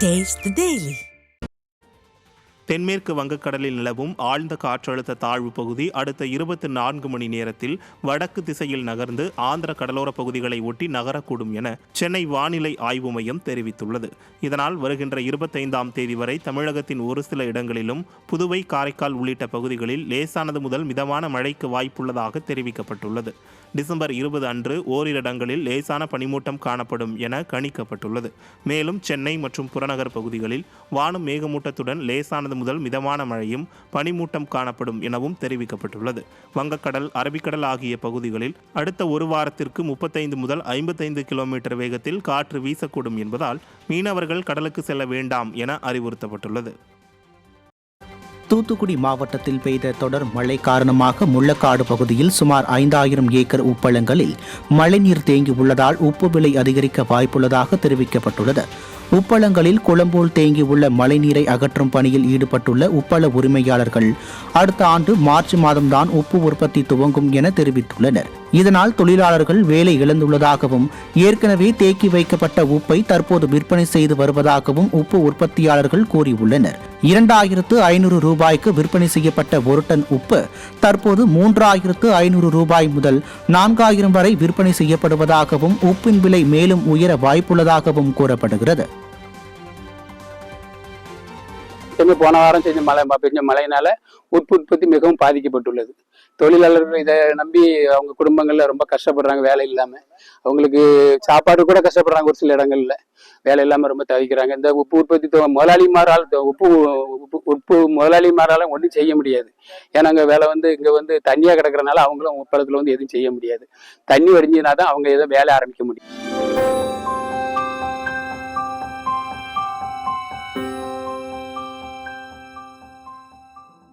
Taste the Daily. தென்மேற்கு வங்கக்கடலில் நிலவும் ஆழ்ந்த காற்றழுத்த தாழ்வு பகுதி அடுத்த 24 மணி நேரத்தில் வடக்கு திசையில் நகர்ந்து ஆந்திர கடலோர பகுதிகளை ஒட்டி நகரக்கூடும் என சென்னை வானிலை ஆய்வு மையம் தெரிவித்துள்ளது. இதனால் வருகின்ற 25ஆம் தேதி வரை தமிழகத்தின் ஒரு சில இடங்களிலும் புதுவை, காரைக்கால் உள்ளிட்ட பகுதிகளில் லேசானது முதல் மிதமான மழைக்கு வாய்ப்புள்ளதாக தெரிவிக்கப்பட்டுள்ளது. டிசம்பர் 20 அன்று ஓரிரு இடங்களில் லேசான பனிமூட்டம் காணப்படும் என கணிக்கப்பட்டுள்ளது. மேலும் சென்னை மற்றும் புறநகர் பகுதிகளில் வானம் மேகமூட்டத்துடன் லேசானது முதல் மிதமான மழையும் பனிமூட்டம் காணப்படும் எனவும் தெரிவிக்கப்பட்டுள்ளது. வங்கக்கடல், அரபிக்கடல் ஆகிய பகுதிகளில் அடுத்த ஒரு வாரத்திற்கு 35 முதல் 55 கிலோமீட்டர் வேகத்தில் காற்று வீசக்கூடும் என்பதால் மீனவர்கள் கடலுக்கு செல்ல வேண்டாம் என அறிவுறுத்தப்பட்டுள்ளது. தூத்துக்குடி மாவட்டத்தில் பெய்த தொடர் மழை காரணமாக முள்ளக்காடு பகுதியில் சுமார் 5000 ஏக்கர் உப்பளங்களில் மழைநீர் தேங்கி உள்ளதால் உப்பு விலை அதிகரிக்க வாய்ப்புள்ளதாக தெரிவிக்கப்பட்டுள்ளது. உப்பளங்களில் குளம்போல் தேங்கியுள்ள மழைநீரை அகற்றும் பணியில் ஈடுபட்டுள்ள உப்பள உரிமையாளர்கள் அடுத்த ஆண்டு மார்ச் மாதம்தான் உப்பு உற்பத்தி துவங்கும் என தெரிவித்துள்ளனர். இதனால் தொழிலாளர்கள் வேலை இழந்துள்ளதாகவும் ஏற்கனவே தேக்கி வைக்கப்பட்ட உப்பை தற்போது விற்பனை செய்து வருவதாகவும் உப்பு உற்பத்தியாளர்கள் கூறியுள்ளனர். 2500 ரூபாய்க்கு விற்பனை செய்யப்பட்ட ஒரு டன் உப்பு தற்போது 3500 ரூபாய் முதல் 4000 வரை விற்பனை செய்யப்படுவதாகவும் உப்பின் விலை மேலும் உயர வாய்ப்புள்ளதாகவும் கூறப்படுகிறது. போன வாரம் பெஞ்ச மழையினால உப்பு உற்பத்தி மிகவும் பாதிக்கப்பட்டுள்ளது. தொழிலாளர்கள் இதை நம்பி அவங்க குடும்பங்கள்ல ரொம்ப கஷ்டப்படுறாங்க. வேலை இல்லாம அவங்களுக்கு சாப்பாடு கூட கஷ்டப்படுறாங்க. ஒரு சில இடங்கள்ல வேலை இல்லாம ரொம்ப தவிக்கிறாங்க. இந்த உப்பு உற்பத்தி உப்பு முதலாளிமாரால ஒன்றும் செய்ய முடியாது. ஏன்னா அங்க வேலை இங்க தண்ணியா கிடக்குறதுனால அவங்களும் உப்பளத்துல எதுவும் செய்ய முடியாது. தண்ணி வடிஞ்சினா தான் அவங்க ஏதோ வேலை ஆரம்பிக்க முடியும்.